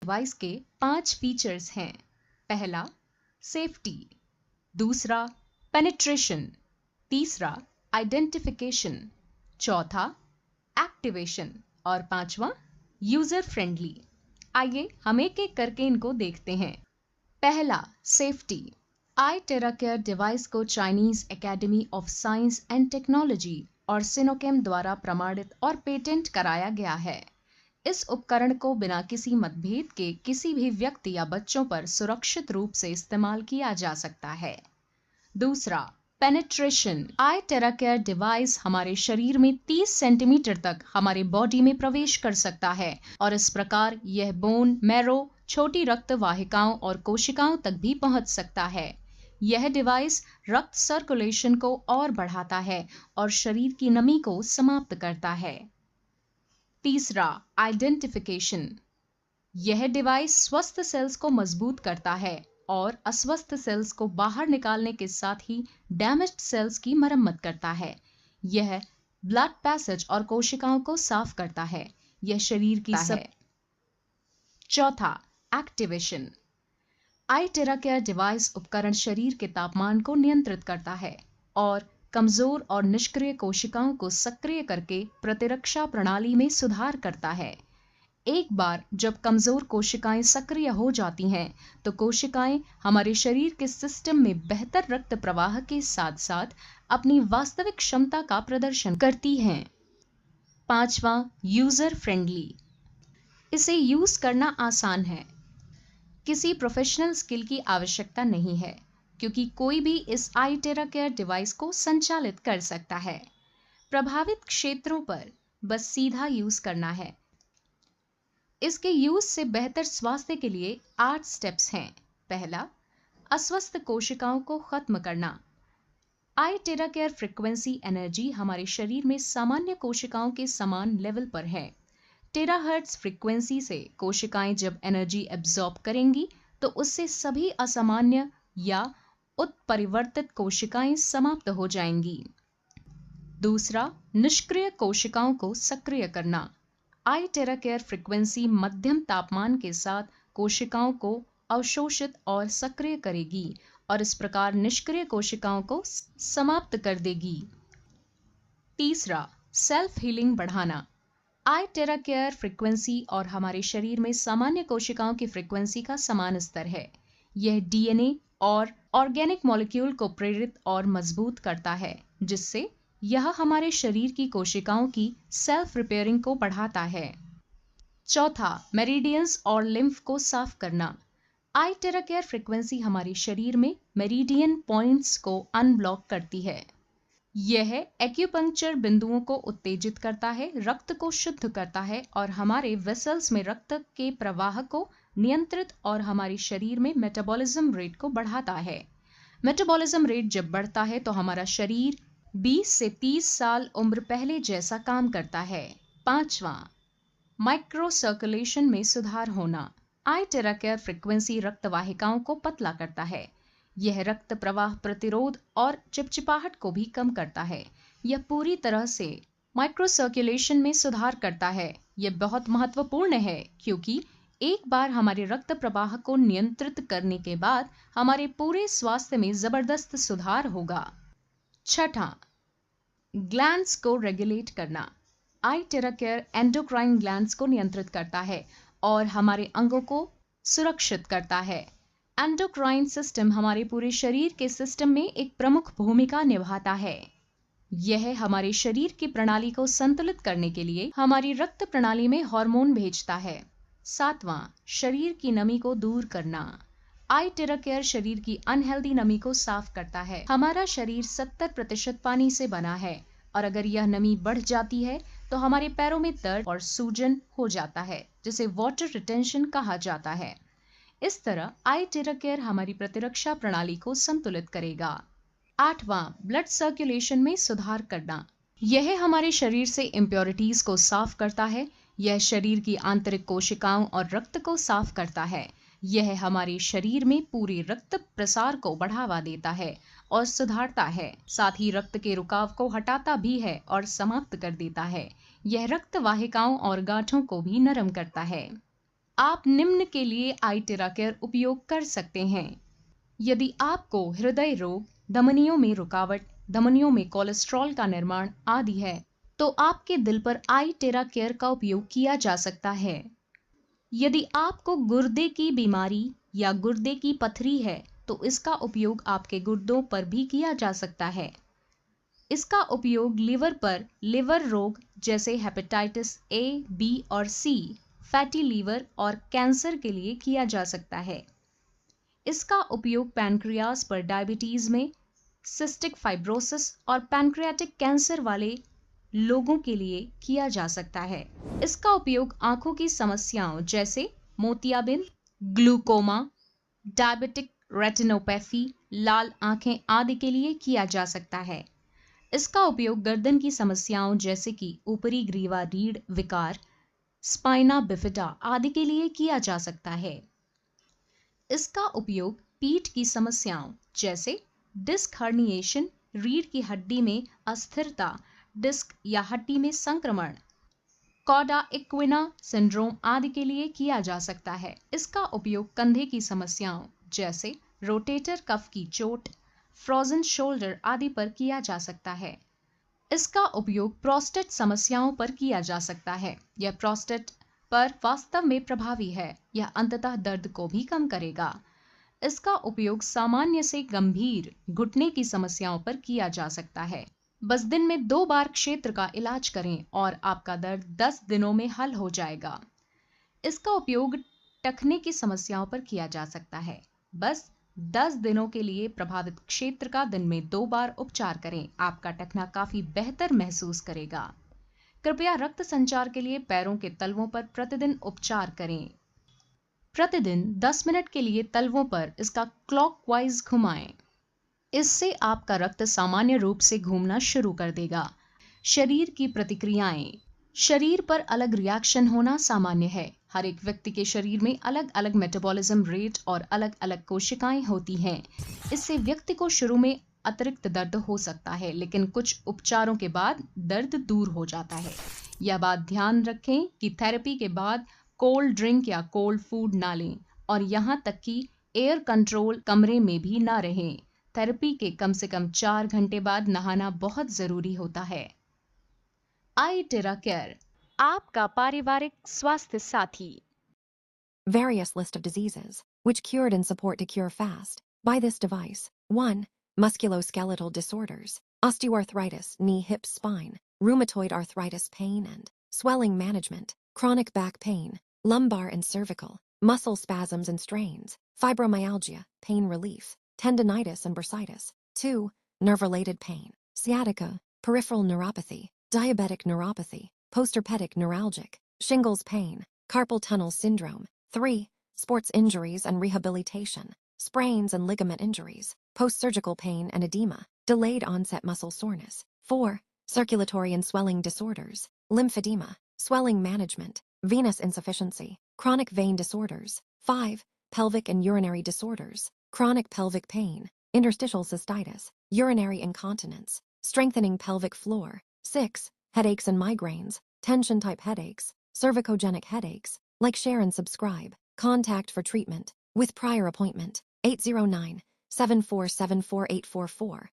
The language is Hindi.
डिवाइस के 5 फीचर्स हैं। पहला, सेफ्टी। दूसरा, पेनिट्रेशन। तीसरा, आइडेंटिफिकेशन। चौथा, एक्टिवेशन। और पांचवा, यूजर फ्रेंडली। आइए हम एक एक करके इनको देखते हैं। पहला, सेफ्टी। iTeraCare डिवाइस को Chinese academy of science and technology और सिनोकेम द्वारा प्रमाणित और पेटेंट कराया गया है। इस उपकरण को बिना किसी मतभेद के किसी भी व्यक्ति या बच्चों पर सुरक्षित रूप से इस्तेमाल किया जा सकता है। दूसरा, पेनिट्रेशन। iTeraCare डिवाइस हमारे शरीर में 30 सेंटीमीटर तक हमारे बॉडी में प्रवेश कर सकता है और इस प्रकार यह बोन, मैरो, छोटी रक्त वाहिकाओं और कोशिकाओं तक भी पहुंच सकता है। यह डिवाइस रक्त सर्कुलेशन को और बढ़ाता है और शरीर की नमी को समाप्त करता है। तीसरा, आइडेंटिफिकेशन। यह डिवाइस स्वस्थ सेल्स को मजबूत करता है और अस्वस्थ सेल्स को बाहर निकालने के साथ ही डैमेज्ड सेल्स की मरम्मत करता है। यह ब्लड पैसेज और कोशिकाओं को साफ करता है। यह शरीर की चौथा, एक्टिवेशन। iTeraCare डिवाइस उपकरण शरीर के तापमान को नियंत्रित करता है और कमजोर और निष्क्रिय कोशिकाओं को सक्रिय करके प्रतिरक्षा प्रणाली में सुधार करता है। एक बार जब कमजोर कोशिकाएं सक्रिय हो जाती हैं, तो कोशिकाएं हमारे शरीर के सिस्टम में बेहतर रक्त प्रवाह के साथ साथ अपनी वास्तविक क्षमता का प्रदर्शन करती हैं। पांचवा, यूजर फ्रेंडली। इसे यूज करना आसान है। किसी प्रोफेशनल स्किल की आवश्यकता नहीं है, क्योंकि कोई भी इस iTeraCare डिवाइस को संचालित कर सकता है। प्रभावित क्षेत्रों पर बस सीधा यूज करना है। इसके यूज से बेहतर स्वास्थ्य के लिए 8 स्टेप्स हैं। पहला, अस्वस्थ कोशिकाओं को खत्म करना। iTeraCare फ्रीक्वेंसी एनर्जी हमारे शरीर में सामान्य कोशिकाओं के समान लेवल पर है। टेराहर्ट्ज फ्रीक्वेंसी से कोशिकाएं जब एनर्जी एब्जॉर्ब करेंगी, तो उससे सभी असामान्य या उत्परिवर्तित कोशिकाएं समाप्त हो जाएंगी। दूसरा, निष्क्रिय कोशिकाओं को सक्रिय करना। iTeraCare फ्रीक्वेंसी मध्यम तापमान के साथ कोशिकाओं को अवशोषित और सक्रिय करेगी और इस प्रकार निष्क्रिय कोशिकाओं को समाप्त कर देगी। तीसरा, सेल्फ हीलिंग बढ़ाना। iTeraCare फ्रीक्वेंसी और हमारे शरीर में सामान्य कोशिकाओं की फ्रीक्वेंसी का समान स्तर है। यह डीएनए और ऑर्गेनिक मॉलिक्यूल को प्रेरित और मजबूत करता है, जिससे यह हमारे शरीर की कोशिकाओं की सेल्फ रिपेयरिंग को बढ़ाता है। चौथा, मेरिडियंस और लिम्फ को साफ करना। iTeraCare फ्रीक्वेंसी हमारे शरीर में मेरिडियन पॉइंट्स को अनब्लॉक करती है। यह एक्यूपंक्चर बिंदुओं को उत्तेजित करता है, रक्त को शुद्ध करता है और हमारे वेसल्स में रक्त के प्रवाह को नियंत्रित और हमारे शरीर में मेटाबॉलिज्म रेट को बढ़ाता है। मेटाबॉलिज्म रेट जब बढ़ता है तो हमारा शरीर 20 से 30 साल उम्र पहले जैसा काम करता है। पांचवा, माइक्रो सर्कुलेशन में सुधार होना। iTeraCare फ्रीक्वेंसी रक्त वाहिकाओं को पतला करता है। यह रक्त प्रवाह प्रतिरोध और चिपचिपाहट को भी कम करता है। यह पूरी तरह से माइक्रो सर्कुलेशन में सुधार करता है। यह बहुत महत्वपूर्ण है, क्योंकि एक बार हमारे रक्त प्रवाह को नियंत्रित करने के बाद हमारे पूरे स्वास्थ्य में जबरदस्त सुधार होगा। छठा, ग्लैंड्स को रेगुलेट करना। iTeraCare एंडोक्राइन ग्लैंड्स को नियंत्रित करता है और हमारे अंगों को सुरक्षित करता है। एंडोक्राइन सिस्टम हमारे पूरे शरीर के सिस्टम में एक प्रमुख भूमिका निभाता है। यह हमारे शरीर की प्रणाली को संतुलित करने के लिए हमारी रक्त प्रणाली में हार्मोन भेजता है। सातवां, शरीर की नमी को दूर करना। iTeraCare शरीर की अनहेल्दी नमी को साफ करता है। हमारा शरीर 70% पानी से बना है और अगर यह नमी बढ़ जाती है तो हमारे पैरों में दर्द और सूजन हो जाता है, जिसे वाटर रिटेंशन कहा जाता है। इस तरह iTeraCare हमारी प्रतिरक्षा प्रणाली को संतुलित करेगा। आठवां, ब्लड सर्कुलेशन में सुधार करना। यह हमारे शरीर से इम्प्योरिटीज को साफ करता है। यह शरीर की आंतरिक कोशिकाओं और रक्त को साफ करता है। यह हमारे शरीर में पूरे रक्त प्रसार को बढ़ावा देता है और सुधारता है। साथ ही रक्त के रुकाव को हटाता भी है और समाप्त कर देता है। यह रक्त वाहिकाओं और गांठों को भी नरम करता है। आप निम्न के लिए आईटेरा केयर उपयोग कर सकते हैं। यदि आपको हृदय रोग, धमनियों में रुकावट, धमनियों में कोलेस्ट्रॉल का निर्माण आदि है, तो आपके दिल पर आईटेरा केयर का उपयोग किया जा सकता है। यदि आपको गुर्दे की बीमारी या गुर्दे की पथरी है, तो इसका उपयोग आपके गुर्दों पर भी किया जा सकता है। इसका उपयोग लिवर पर लिवर रोग जैसे हेपेटाइटिस ए, बी और सी, फैटी लीवर और कैंसर के लिए किया जा सकता है। इसका उपयोग पैनक्रियाज पर डायबिटीज में, सिस्टिक फाइब्रोसिस और पैनक्रियाटिक कैंसर वाले लोगों के लिए किया जा सकता है। इसका उपयोग आंखों की समस्याओं जैसे मोतियाबिंद, ग्लूकोमा, डायबिटिक रेटिनोपैथी, लाल आंखें आदि के लिए किया जा सकता है। इसका उपयोग गर्दन की समस्याओं जैसे कि ऊपरी ग्रीवा रीढ़ विकार, स्पाइना बिफिडा आदि के लिए किया जा सकता है। इसका उपयोग पीठ की समस्याओं जैसे डिस्क हर्निएशन, रीढ़ की हड्डी में अस्थिरता, डिस्क या हड्डी में संक्रमण, कॉडा इक्विना सिंड्रोम आदि के लिए किया जा सकता है। इसका उपयोग कंधे की समस्याओं जैसे रोटेटर कफ की चोट, फ्रोजन शोल्डर आदि पर किया जा सकता है। इसका उपयोग प्रोस्टेट समस्याओं पर किया जा सकता है। यह प्रोस्टेट पर वास्तव में प्रभावी है। यह अंततः दर्द को भी कम करेगा। इसका उपयोग सामान्य से गंभीर घुटने की समस्याओं पर किया जा सकता है। बस दिन में 2 बार क्षेत्र का इलाज करें और आपका दर्द 10 दिनों में हल हो जाएगा। इसका उपयोग टखने की समस्याओं पर किया जा सकता है। बस 10 दिनों के लिए प्रभावित क्षेत्र का दिन में 2 बार उपचार करें। आपका टखना काफी बेहतर महसूस करेगा। कृपया रक्त संचार के लिए पैरों के तलवों पर प्रतिदिन उपचार करें। प्रतिदिन 10 मिनट के लिए तलवों पर इसका क्लॉकवाइज घुमाएं। इससे आपका रक्त सामान्य रूप से घूमना शुरू कर देगा। शरीर की प्रतिक्रियाएं। शरीर पर अलग रिएक्शन होना सामान्य है। हर एक व्यक्ति के शरीर में अलग अलग मेटाबॉलिज्म रेट और अलग अलग कोशिकाएं होती हैं। इससे व्यक्ति को शुरू में अतिरिक्त दर्द हो सकता है, लेकिन कुछ उपचारों के बाद दर्द दूर हो जाता है। यह बात ध्यान रखें कि थेरेपी के बाद कोल्ड ड्रिंक या कोल्ड फूड ना लें और यहां तक कि एयर कंट्रोल कमरे में भी ना रहें। थेरेपी के कम से कम 4 घंटे बाद नहाना बहुत जरूरी होता है। आईटेरा केयर, आपका पारिवारिक स्वास्थ्य साथी। Various list of diseases, which cured and support to cure fast, by this device. 1. Musculoskeletal disorders, osteoarthritis, knee, hip, spine, rheumatoid arthritis, pain and swelling management, chronic back pain, lumbar and cervical, muscle spasms and strains, fibromyalgia, pain relief, tendinitis and bursitis. 2. Nerve-related pain, sciatica, peripheral neuropathy, diabetic neuropathy, postherpetic neuralgic, shingles pain, carpal tunnel syndrome. 3. Sports injuries and rehabilitation, sprains and ligament injuries, post-surgical pain and edema, delayed onset muscle soreness. 4. Circulatory and swelling disorders, lymphedema, swelling management, venous insufficiency, chronic vein disorders. 5. Pelvic and urinary disorders, chronic pelvic pain, interstitial cystitis, urinary incontinence, strengthening pelvic floor. 6. Headaches and migraines, tension-type headaches, cervicogenic headaches. Like, share, and subscribe. Contact for treatment with prior appointment 809-7474844.